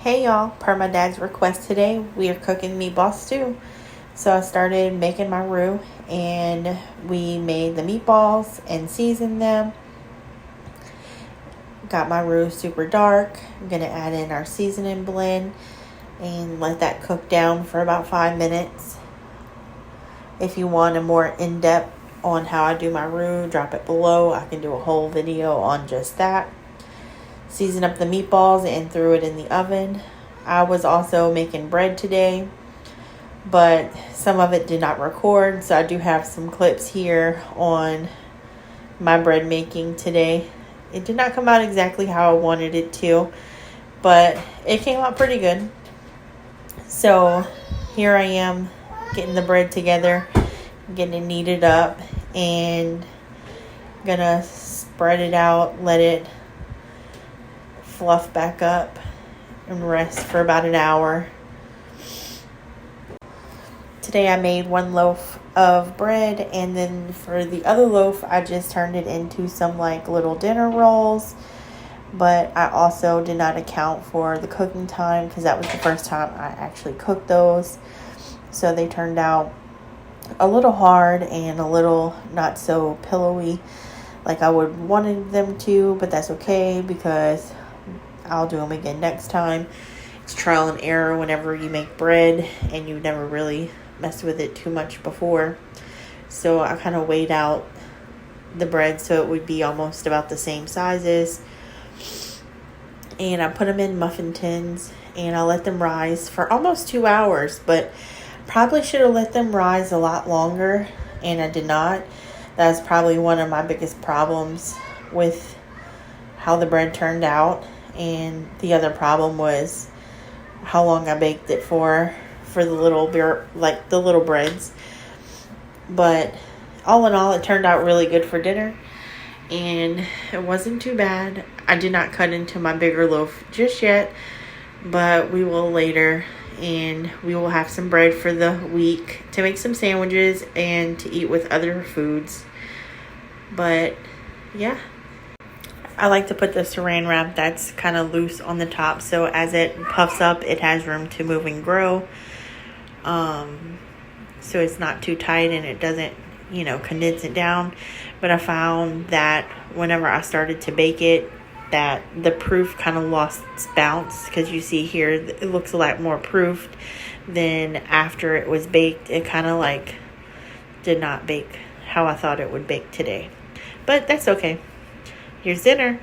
Hey y'all, per my dad's request today, we are cooking meatball stew. So I started making my roux and we made the meatballs and seasoned them. Got my roux super dark. I'm going to add in our seasoning blend and let that cook down for about 5 minutes. If you want a more in-depth on how I do my roux, drop it below. I can do a whole video on just that. Season up the meatballs and threw it in the oven. I was also making bread today, but some of it did not record, so I do have some clips here on my bread making today. It did not come out exactly how I wanted it to, but it came out pretty good. So here I am getting the bread together, getting it kneaded up, and gonna spread it out, let it fluff back up and rest for about an hour. Today I made 1 loaf of bread, and then for the other loaf I just turned it into some like little dinner rolls, but I also did not account for the cooking time because that was the first time I actually cooked those, so they turned out a little hard and a little not so pillowy like I would wanted them to, but that's okay because I'll do them again next time. It's trial and error whenever you make bread and you've never really messed with it too much before. So I kind of weighed out the bread so it would be almost about the same sizes. And I put them in muffin tins and I let them rise for almost 2 hours, but probably should have let them rise a lot longer, and I did not. That's probably one of my biggest problems with how the bread turned out. And the other problem was how long I baked it for the little beer, like the little breads. But all in all, it turned out really good for dinner, and it wasn't too bad. I did not cut into my bigger loaf just yet, but we will later, and we will have some bread for the week to make some sandwiches and to eat with other foods. But yeah, I like to put the saran wrap that's kind of loose on the top, so as it puffs up, it has room to move and grow. So it's not too tight and it doesn't, condense it down. But I found that whenever I started to bake it, that the proof kind of lost its bounce, because you see here, it looks a lot more proofed than after it was baked. It kind of like did not bake how I thought it would bake today. But that's okay. Here's dinner.